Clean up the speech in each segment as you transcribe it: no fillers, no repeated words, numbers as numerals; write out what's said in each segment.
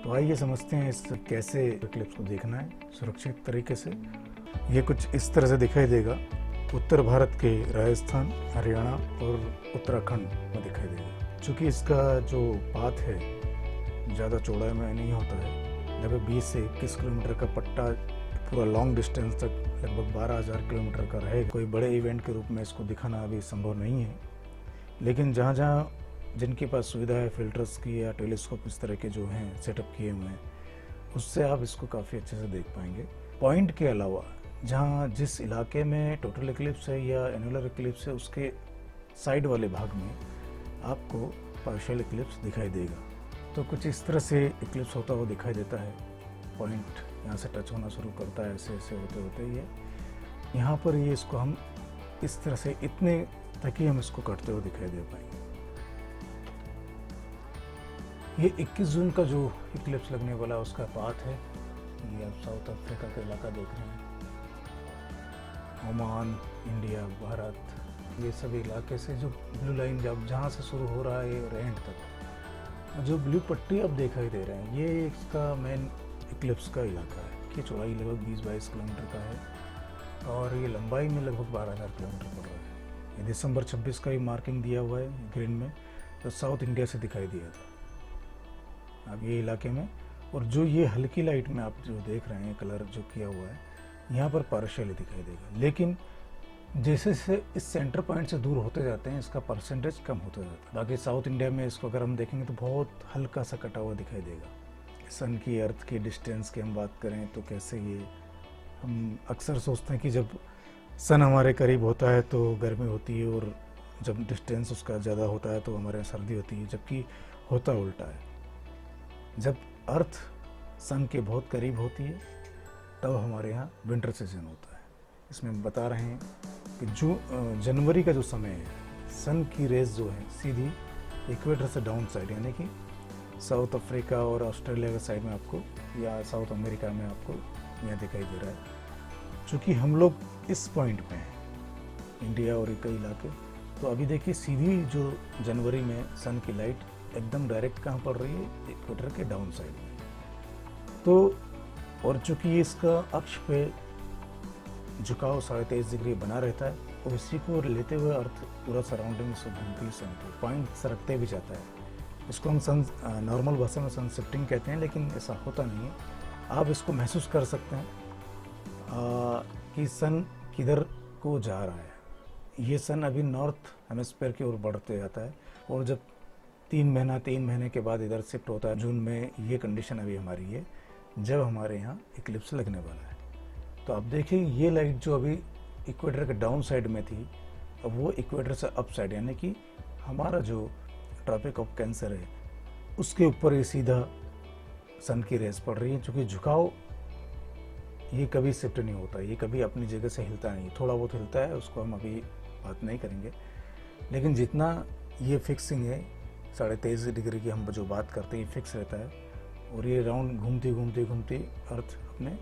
तो आइए समझते हैं इस कैसे इक्लिप्स को देखना है सुरक्षित तरीके से। ये कुछ इस तरह से दिखाई देगा। उत्तर भारत के राजस्थान, हरियाणा और उत्तराखंड में दिखाई देगा। चूँकि इसका जो पाथ है ज़्यादा चौड़ा में नहीं होता है, लगभग 20 से 21 किलोमीटर का पट्टा पूरा लॉन्ग डिस्टेंस तक लगभग 12,000 किलोमीटर का रहेगा। कोई बड़े इवेंट के रूप में इसको दिखाना अभी संभव नहीं है, लेकिन जहाँ जहाँ जिनके पास सुविधा है फिल्टर्स की या टेलीस्कोप इस तरह के जो हैं सेटअप किए हुए हैं, उससे आप इसको काफ़ी अच्छे से देख पाएंगे। पॉइंट के अलावा जहाँ जिस इलाके में टोटल इक्लिप्स है या एनुलर इक्लिप्स है, उसके साइड वाले भाग में आपको पार्शियल इक्लिप्स दिखाई देगा। तो कुछ इस तरह से इक्लिप्स होता हुआ दिखाई देता है। पॉइंट यहाँ से टच होना शुरू करता है, ऐसे ऐसे होते होते ये यहाँ पर ये इसको हम इस तरह से इतने तक ही हम इसको कटते हुए दिखाई दे पाएंगे। ये 21 जून का जो इक्लिप्स लगने वाला है उसका पाथ है। ये आप साउथ अफ्रीका का इलाका देख रहे हैं, ओमान, इंडिया, भारत, ये सभी इलाके से जो ब्लू लाइन जब जहाँ से शुरू हो रहा है और एंड तक जो ब्लू पट्टी अब दिखाई दे रहे हैं, ये इसका मेन इक्लिप्स का इलाका है। कि चौड़ाई लगभग 20-22 किलोमीटर का है और ये लंबाई में लगभग 12,000 किलोमीटर पड़ रहा है। ये दिसंबर 26 का ही मार्किंग दिया हुआ है ग्रीन में, तो साउथ इंडिया से दिखाई दिया था अब ये इलाके में। और जो ये हल्की लाइट में आप जो देख रहे हैं कलर जो किया हुआ है, यहाँ पर पार्शियली दिखाई देगा, लेकिन जैसे से इस सेंटर पॉइंट से दूर होते जाते हैं इसका परसेंटेज कम होता जाता है। बाकी साउथ इंडिया में इसको अगर हम देखेंगे तो बहुत हल्का सा कटा हुआ दिखाई देगा। सन की अर्थ की डिस्टेंस की हम बात करें तो कैसे ये हम अक्सर सोचते हैं कि जब सन हमारे करीब होता है तो गर्मी होती है और जब डिस्टेंस उसका ज़्यादा होता है तो हमारे यहाँ सर्दी होती है, जबकि होता उल्टा है। जब अर्थ सन के बहुत करीब होती है तब हमारे यहाँ विंटर सीजन होता है। इसमें हम बता रहे हैं कि जनवरी का जो समय है, सन की रेज जो है सीधी इक्वेटर से डाउन साइड यानी कि साउथ अफ्रीका और ऑस्ट्रेलिया के साइड में आपको या साउथ अमेरिका में आपको यहाँ दिखाई दे रहा है। चूँकि हम लोग इस पॉइंट पे हैं इंडिया और कई इलाके, तो अभी देखिए सीधी जो जनवरी में सन की लाइट एकदम डायरेक्ट कहाँ पड़ रही है, इक्वेटर के डाउन साइड में। तो और चूँकि इसका अक्ष पे झुकाव 23.5 डिग्री बना रहता है और इसी को लेते हुए अर्थ पूरा सराउंडिंग से घूमती है, सन को पॉइंट सरकते भी जाता है। इसको हम सन नॉर्मल भाषा में सन शिफ्टिंग कहते हैं, लेकिन ऐसा होता नहीं है। आप इसको महसूस कर सकते हैं कि सन किधर को जा रहा है। ये सन अभी नॉर्थ हेमिस्फीयर की ओर बढ़ते जाता है और जब 3 महीने के बाद इधर शिफ्ट होता है। जून में ये कंडीशन अभी हमारी है जब हमारे यहाँ इक्लिप्स लगने वाला है। तो अब देखिए ये लाइट जो अभी इक्वेटर के डाउन साइड में थी, अब वो इक्वेटर से अप साइड यानी कि हमारा जो ट्रॉपिक ऑफ कैंसर है उसके ऊपर ये सीधा सन की रेस पड़ रही है। चूँकि झुकाव ये कभी शिफ्ट नहीं होता, ये कभी अपनी जगह से हिलता नहीं, थोड़ा बहुत हिलता है, उसको हम अभी बात नहीं करेंगे। लेकिन जितना ये फिक्सिंग है 23.5 डिग्री की हम जो बात करते हैं, ये फिक्स रहता है और ये राउंड घूमती घूमती घूमती अर्थ अपने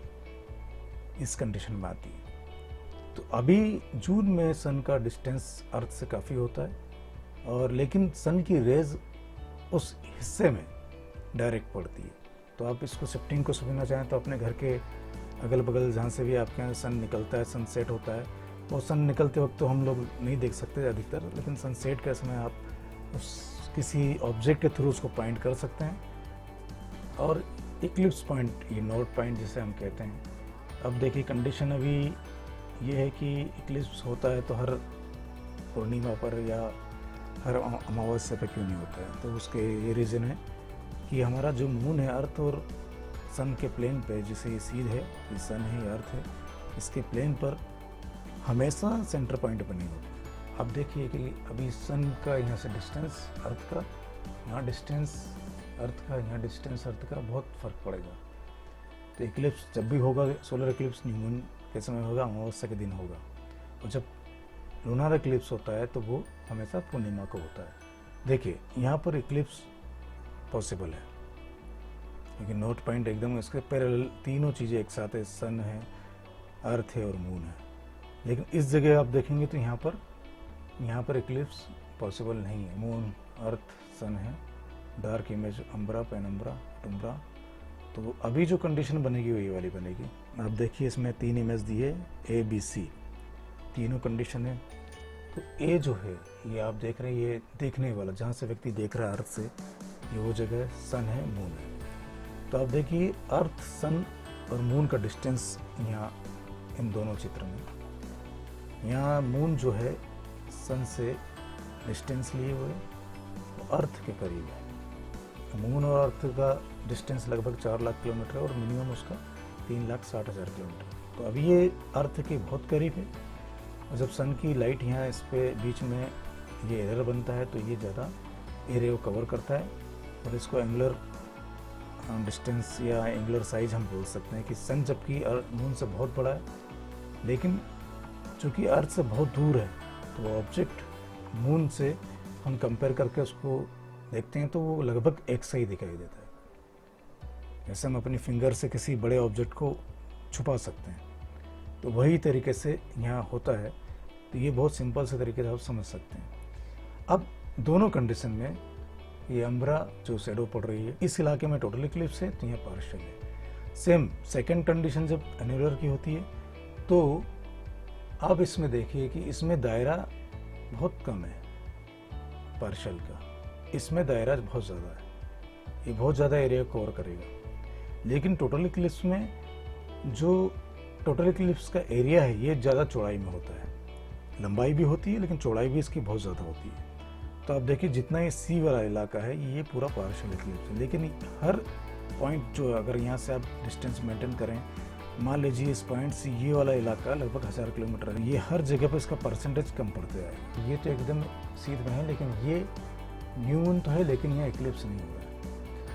इस कंडीशन में आती है। तो अभी जून में सन का डिस्टेंस अर्थ से काफ़ी होता है और लेकिन सन की रेज उस हिस्से में डायरेक्ट पड़ती है। तो आप इसको शिफ्टिंग को समझना चाहें तो अपने घर के अगल बगल जहाँ से भी आपके यहाँ सन निकलता है, सनसेट होता है, और सन निकलते वक्त तो हम लोग नहीं देख सकते अधिकतर, लेकिन सनसेट के समय आप उस किसी ऑब्जेक्ट के थ्रू उसको पॉइंट कर सकते हैं। और इक्लिप्स पॉइंट, ये नॉर्थ पॉइंट जिसे हम कहते हैं। अब देखिए कंडीशन अभी ये है कि इक्लिप्स होता है तो हर पूर्णिमा पर या हर अमावस्या पे क्यों नहीं होता है, तो उसके ये रीज़न है कि हमारा जो मून है अर्थ और सन के प्लेन पे, जिसे ये सीध है, ये सन है, ये अर्थ है, इसके प्लेन पर हमेशा सेंटर पॉइंट पर नहीं होता। अब देखिए कि अभी सन का यहाँ से डिस्टेंस अर्थ का, यहाँ डिस्टेंस अर्थ का, यहाँ डिस्टेंस अर्थ का बहुत फ़र्क पड़ेगा। तो इक्लिप्स जब भी होगा, सोलर इक्लिप्स न्यू मून के समय होगा, अमावस्या के दिन होगा, और जब लूनार इक्लिप्स होता है तो वो हमेशा पूर्णिमा को होता है। देखिए यहाँ पर इक्लिप्स पॉसिबल है क्योंकि नॉर्थ पॉइंट एकदम इसके पैरेलल तीनों चीज़ें एक साथ है, सन है, अर्थ है और मून है। लेकिन इस जगह आप देखेंगे तो यहाँ पर इक्लिप्स पॉसिबल नहीं है। मून, अर्थ, सन है, डार्क इमेज, अम्ब्रा, पेनम्ब्रा, टुम्ब्रा, तो अभी जो कंडीशन बनेगी वही वाली बनेगी। आप देखिए इसमें 3 इमेज दिए ए बी सी, तीनों कंडीशन है। तो ए जो है ये आप देख रहे हैं, ये देखने वाला जहाँ से व्यक्ति देख रहा है अर्थ से, ये वो जगह सन है, मून है। तो आप देखिए अर्थ, सन और मून का डिस्टेंस यहाँ इन दोनों चित्र में, यहाँ मून जो है सन से डिस्टेंस लिए हुए तो अर्थ के करीब है। मून और अर्थ का डिस्टेंस लगभग 4 लाख किलोमीटर है और मिनिमम उसका 3,60,000 किलोमीटर। तो अभी ये अर्थ के बहुत करीब है और जब सन की लाइट यहाँ इस पे बीच में ये एरर बनता है तो ये ज़्यादा एरिया को कवर करता है और इसको एंगुलर डिस्टेंस या एंगुलर साइज हम बोल सकते हैं कि सन जबकि मून से बहुत बड़ा है, लेकिन चूँकि अर्थ से बहुत दूर है तो वो ऑब्जेक्ट मून से हम कंपेयर करके उसको देखते हैं तो वो लगभग एक सा ही दिखाई देता है। जैसे हम अपनी फिंगर से किसी बड़े ऑब्जेक्ट को छुपा सकते हैं, तो वही तरीके से यहाँ होता है। तो ये बहुत सिंपल से तरीके से आप समझ सकते हैं। अब दोनों कंडीशन में ये अम्ब्रा जो शैडो पड़ रही है इस इलाके में टोटल इक्लिप्स है, तो यहाँ पार्शियल है। सेम सेकंड कंडीशन जब एन्युलर की होती है तो आप इसमें देखिए कि इसमें दायरा बहुत कम है पार्शियल का, इसमें दायरा बहुत ज़्यादा है, ये बहुत ज़्यादा एरिया कवर करेगा। लेकिन टोटल इक्लिप्स में जो टोटल इक्लिप्स का एरिया है ये ज़्यादा चौड़ाई में होता है, लंबाई भी होती है लेकिन चौड़ाई भी इसकी बहुत ज़्यादा होती है। तो आप देखिए जितना ये सी वाला इलाका है ये पूरा पार्शियल इक्लिप्स है, लेकिन हर पॉइंट जो अगर यहाँ से आप डिस्टेंस मेंटेन करें, मान लीजिए इस पॉइंट से ये वाला इलाका लगभग 1000 किलोमीटर है, ये हर जगह पे इसका परसेंटेज कम पड़ते है। ये तो एकदम सीध में है, लेकिन ये न्यू मून तो है लेकिन ये इक्लिप्स नहीं हो रहा है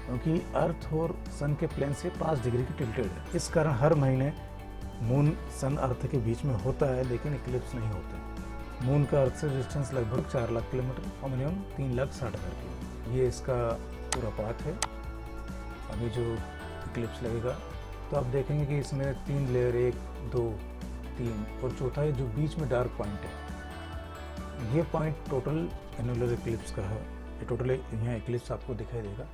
क्योंकि अर्थ और सन के प्लेन से 5 डिग्री की टिल्टेड है। इस कारण हर महीने मून सन अर्थ के बीच में होता है लेकिन इक्लिप्स नहीं होता। मून का अर्थ से डिस्टेंस लगभग 4 लाख किलोमीटर और मिनिमम 3,60,000 किलोमीटर। ये इसका पूरा पाथ है। अभी जो इक्लिप्स लगेगा तो आप देखेंगे कि इसमें 3 लेयर, 1 2 3 और चौथा है जो बीच में डार्क पॉइंट है, ये पॉइंट टोटल एनुलर इक्लिप्स का है। ये टोटल यहाँ इक्लिप्स आपको दिखाई देगा।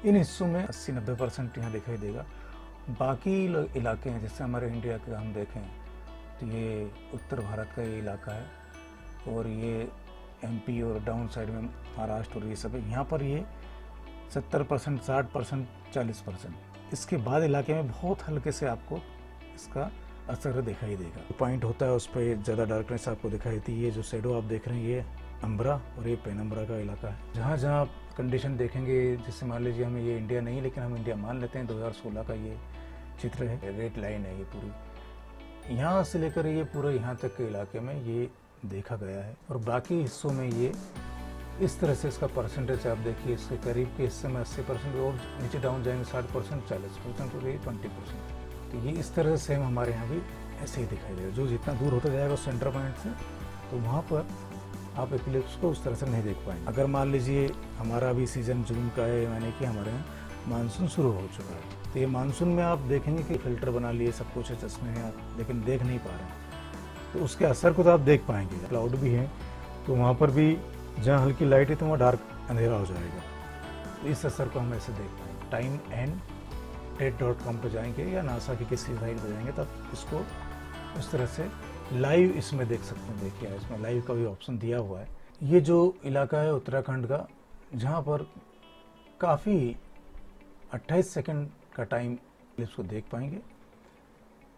इन हिस्सों में 80-90% यहाँ दिखाई देगा। बाकी इलाके हैं जैसे हमारे इंडिया के हम देखें तो ये उत्तर भारत का ये इलाका है और ये एमपी और डाउन साइड में महाराष्ट्र और ये सब है, यहाँ पर ये 70%, 60%, 40%। इसके बाद इलाके में बहुत हल्के से आपको इसका असर दिखाई देगा। पॉइंट होता है उस पर ज़्यादा डार्कनेस आपको दिखाई देती है। ये जो शेडो आप देख रहे हैं ये अम्ब्रा और ये पेनम्ब्रा का इलाका है। जहाँ जहाँ आप कंडीशन देखेंगे, जैसे मान लीजिए हमें ये इंडिया नहीं लेकिन हम इंडिया मान लेते हैं, 2016 का ये चित्र है, रेड लाइन है ये पूरी, यहाँ से लेकर ये पूरा यहाँ तक के इलाके में ये देखा गया है। और बाकी हिस्सों में ये इस तरह से इसका परसेंटेज आप देखिए, इसके करीब के हिस्से में 80% और नीचे डाउन जाएंगे 60%, 40% और ये 20%। तो ये इस तरह से सेम हमारे यहाँ भी ऐसे ही दिखाई देगा। जो जितना दूर होता जाएगा सेंटर पॉइंट से तो वहाँ पर आप इक्लिप्स को उस तरह से नहीं देख पाएंगे। अगर मान लीजिए हमारा अभी सीज़न जून का है, यानी कि हमारे यहाँ मानसून शुरू हो चुका है, तो ये मानसून में आप देखेंगे कि फिल्टर बना लिए, सब कुछ है, चश्मे हैं आप, लेकिन देख नहीं पा रहे हैं, तो उसके असर को तो आप देख पाएंगे। क्लाउड भी है तो वहाँ पर भी जहाँ हल्की लाइट है तो वहाँ डार्क अंधेरा हो जाएगा, तो इस असर को हम ऐसे देख पाएंगे। टाइम एंड टेट.com पर जाएंगे या नासा की किसी साइट पर जाएंगे तब इसको उस तरह से लाइव इसमें देख सकते हैं। देखिए इसमें लाइव का भी ऑप्शन दिया हुआ है। ये जो इलाका है उत्तराखंड का, जहाँ पर काफ़ी 28 सेकंड का टाइम इक्लिप्स को देख पाएंगे।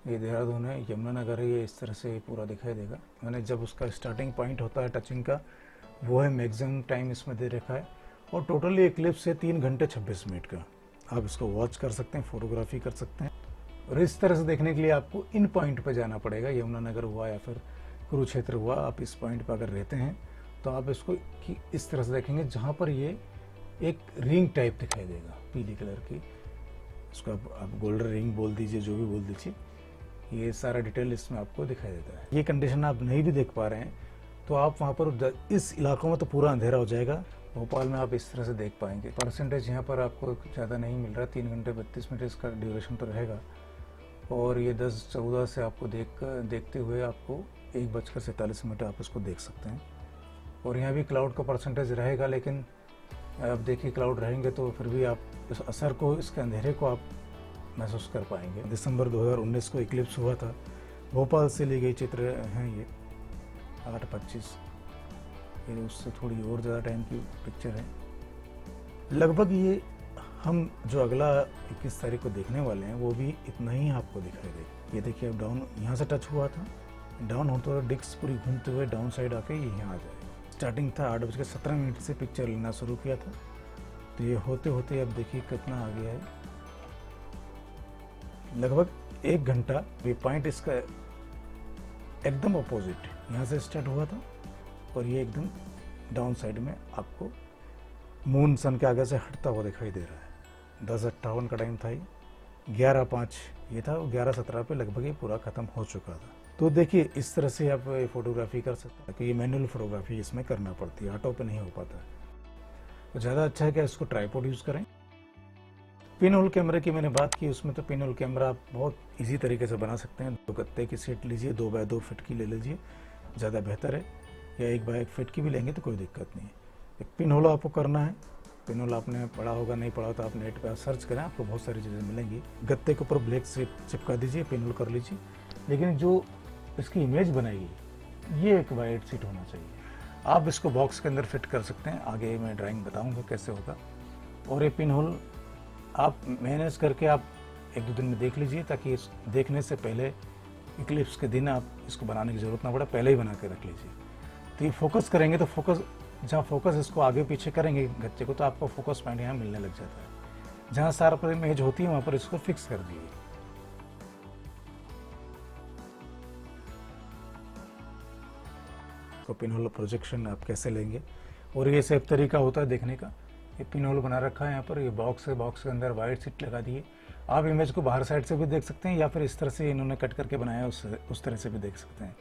ये देहरादून है, यमुनानगर है, ये इस तरह से पूरा दिखाई देगा। मैंने जब उसका स्टार्टिंग पॉइंट होता है टचिंग का, वो है मैक्सिमम टाइम इसमें दे रखा है और टोटली इक्लिप्स है 3 घंटे 26 मिनट का। आप इसको वॉच कर सकते हैं, फोटोग्राफी कर सकते हैं। और इस तरह से देखने के लिए आपको इन पॉइंट पर जाना पड़ेगा। यमुनानगर हुआ या फिर कुरुक्षेत्र हुआ, आप इस पॉइंट पर अगर रहते हैं तो आप इसको इस तरह से देखेंगे जहाँ पर ये एक रिंग टाइप दिखाई देगा पीली कलर की। इसको आप गोल्डन रिंग बोल दीजिए, जो भी बोल दीजिए, ये सारा डिटेल इसमें आपको दिखाई देता है। ये कंडीशन आप नहीं भी देख पा रहे हैं तो आप वहाँ पर इस इलाकों में तो पूरा अंधेरा हो जाएगा। भोपाल में आप इस तरह से देख पाएंगे। परसेंटेज यहाँ पर आपको ज़्यादा नहीं मिल रहा, 3 घंटे 32 मिनट इसका ड्यूरेशन तो रहेगा। और ये 10-14 से आपको देखते हुए आपको 1:47 आप इसको देख सकते हैं। और यहाँ भी क्लाउड का परसेंटेज रहेगा, लेकिन अब देखिए क्लाउड रहेंगे तो फिर भी आप इस असर को, इसके अंधेरे को आप महसूस कर पाएंगे। दिसंबर 2019 को इक्लिप्स हुआ था, भोपाल से ली गई चित्र हैं ये 8:25, ये उससे थोड़ी और ज़्यादा टाइम की पिक्चर है। लगभग ये हम जो अगला 21 तारीख को देखने वाले हैं वो भी इतना ही आपको दिखाई दे। ये देखिए अब डाउन यहाँ से टच हुआ था, डाउन होते हुए डिस्क पूरी घूमते हुए डाउन साइड आके ये यहाँ आ जाए। स्टार्टिंग था 8:17 से पिक्चर लेना शुरू किया था, तो ये होते होते अब देखिए कितना आ गया है, लगभग 1 घंटा। ये पॉइंट इसका एकदम अपोजिट यहाँ से स्टार्ट हुआ था और ये एकदम डाउन साइड में आपको मून सन के आगे से हटता हुआ दिखाई दे रहा है। 10:58 का टाइम था, ये 11:05 ये था, 11:17 पे लगभग ये पूरा खत्म हो चुका था। तो देखिए इस तरह से आप फोटोग्राफी कर सकते हैं, कि ये मैनुअल फोटोग्राफी इसमें करना पड़ती है, ऑटो पे नहीं हो पाता। तो ज़्यादा अच्छा है कि इसको ट्राइपॉड यूज़ करें। पिन होल कैमरे की मैंने बात की, उसमें तो पिन होल कैमरा आप बहुत इजी तरीके से बना सकते हैं। 2 गत्ते की सीट लीजिए, 2x2 फीट की ले लीजिए, ज़्यादा बेहतर है, या 1x1 फीट की भी लेंगे तो कोई दिक्कत नहीं है। एक पिन होल आपको करना है। पिन होल आपने पढ़ा होगा, नहीं पढ़ा तो आप नेट पर सर्च करें, आपको बहुत सारी चीज़ें मिलेंगी। गत्ते के ऊपर ब्लैक से चिपका दीजिए, पिन होल कर लीजिए। लेकिन जो इसकी इमेज बनाएगी ये एक वाइट सीट होना चाहिए। आप इसको बॉक्स के अंदर फिट कर सकते हैं, आगे मैं ड्राइंग बताऊंगा कैसे होगा। और ये पिन होल आप मैनेज करके आप 1-2 दिन में देख लीजिए, ताकि इस देखने से पहले इक्लिप्स के दिन आप इसको बनाने की ज़रूरत ना पड़े, पहले ही बना के रख लीजिए। तो ये फोकस करेंगे तो फोकस, जहाँ फोकस इसको आगे पीछे करेंगे गच्चे को, तो आपको फोकस पॉइंट यहाँ मिलने लग जाता है। जहाँ सारा पर इमेज होती है वहाँ पर इसको फिक्स कर दीजिए। तो पिन होल प्रोजेक्शन आप कैसे लेंगे, और ये सेफ तरीका होता है देखने का। ये पिन होल बना रखा है यहाँ पर, ये बॉक्स है, बॉक्स के अंदर वाइट सीट लगा दिए। आप इमेज को बाहर साइड से भी देख सकते हैं, या फिर इस तरह से इन्होंने कट करके बनाया उस तरह से भी देख सकते हैं।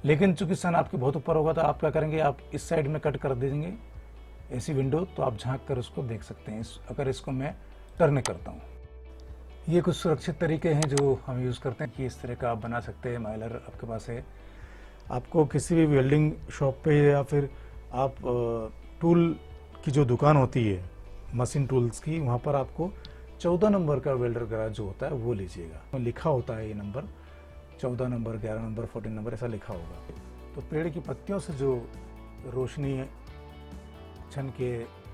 लेकिन चूंकि सन आपके बहुत ऊपर होगा तो आप क्या करेंगे, आप इस साइड में कट कर देंगे ऐसी विंडो, तो आप झांक कर उसको देख सकते हैं। अगर इसको मैं टर्न करता हूँ, ये कुछ सुरक्षित तरीके हैं जो हम यूज़ करते हैं कि इस तरह का आप बना सकते हैं। माइलर आपके पास है, आपको किसी भी वेल्डिंग शॉप पे या फिर आप टूल की जो दुकान होती है मशीन टूल्स की, वहाँ पर आपको 14 नंबर का वेल्डर गैराज जो होता है वो लीजिएगा। लिखा होता है ये नंबर 14 नंबर, 11 नंबर, 14 नंबर ऐसा लिखा होगा। तो पेड़ की पत्तियों से जो रोशनी छन के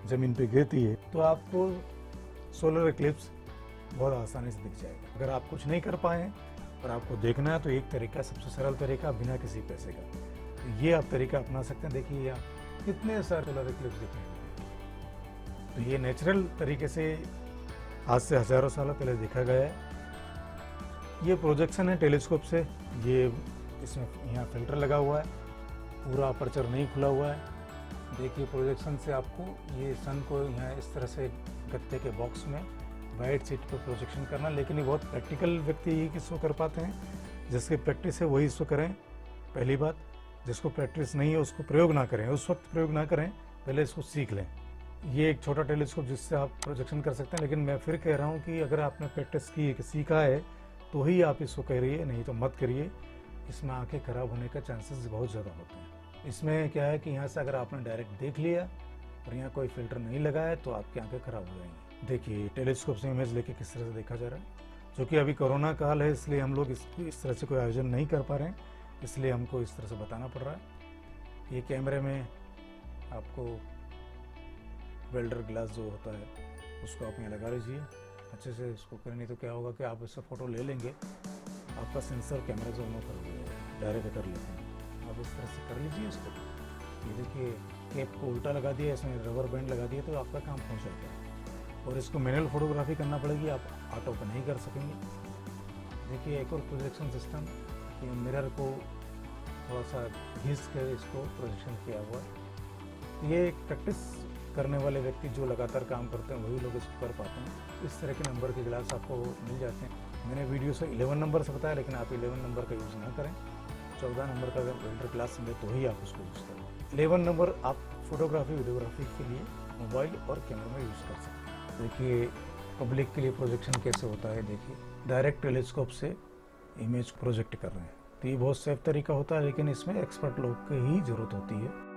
ज़मीन पे गिरती है, तो आपको सोलर इक्लिप्स बहुत आसानी से दिख जाएगा। अगर आप कुछ नहीं कर पाए और आपको देखना है तो एक तरीका, सबसे सरल तरीका, बिना किसी पैसे का, तो ये आप तरीका अपना सकते हैं। देखिए यहाँ कितने सारे सोलर इक्लिप्स दिखेंगे। तो ये नेचुरल तरीके से आज से हज़ारों साल पहले देखा गया है। ये प्रोजेक्शन है टेलीस्कोप से, ये इसमें यहाँ फिल्टर लगा हुआ है, पूरा अपर्चर नहीं खुला हुआ है। देखिए प्रोजेक्शन से आपको ये सन को यहाँ इस तरह से गत्ते के बॉक्स में वाइट सीट पर प्रोजेक्शन करना। लेकिन ये बहुत प्रैक्टिकल व्यक्ति ही इसको कर पाते हैं, जिसकी प्रैक्टिस है वही इसको करें। पहली बात, जिसको प्रैक्टिस नहीं है उसको प्रयोग ना करें, उस वक्त प्रयोग ना करें, पहले इसको सीख लें। ये एक छोटा टेलीस्कोप जिससे आप प्रोजेक्शन कर सकते हैं। लेकिन मैं फिर कह रहा हूँ कि अगर आपने प्रैक्टिस की, सीखा है, तो ही आप इसको करिए, नहीं तो मत करिए। इसमें आंखें खराब होने का चांसेस बहुत ज़्यादा होते हैं। इसमें क्या है कि यहाँ से अगर आपने डायरेक्ट देख लिया और यहाँ कोई फिल्टर नहीं लगा है तो आपकी आंखें खराब हो जाएंगी। देखिए टेलीस्कोप से इमेज लेके किस तरह से देखा जा रहा है। जो कि अभी कोरोना काल है, इसलिए हम लोग इस तरह से कोई आयोजन नहीं कर पा रहे हैं, इसलिए हमको इस तरह से बताना पड़ रहा है। ये कैमरे में आपको वेल्डर ग्लास जो होता है उसको आप यहाँ लगा लीजिए, अच्छे से इसको करें, नहीं तो क्या होगा कि आप इससे फ़ोटो ले लेंगे, आपका सेंसर कैमरा जो ऑन कर देगा, डायरेक्ट कर लेते हैं। आप इस तरह से कर लीजिए इसको। ये देखिए कैप को उल्टा लगा दिया, इसमें रबर बैंड लगा दिया, तो आपका काम हो जाएगा। और इसको मैनुअल फोटोग्राफी करना पड़ेगी, आप ऑटो पर नहीं कर सकेंगे। देखिए एक और प्रोजेक्शन सिस्टम, कि मिरर को थोड़ा सा घिस कर इसको प्रोजेक्शन किया हुआ है। ये प्रैक्टिस करने वाले व्यक्ति जो लगातार काम करते हैं वही लोग इसको कर पाते हैं। इस तरह के नंबर के गिलास आपको मिल जाते हैं। मैंने वीडियो से 11 नंबर से बताया, लेकिन आप 11 नंबर का यूज़ ना करें। 14 नंबर का अगर वेल्डर ग्लास मिले तो ही आप उसको यूज़ करें। 11 नंबर आप फोटोग्राफी वीडियोग्राफी के लिए मोबाइल और कैमरे में यूज़ कर सकते हैं। देखिए पब्लिक के लिए प्रोजेक्शन कैसे होता है। देखिए डायरेक्ट टेलीस्कोप से इमेज प्रोजेक्ट कर रहे हैं, तो ये बहुत सेफ तरीका होता है, लेकिन इसमें एक्सपर्ट लोग की ही ज़रूरत होती है।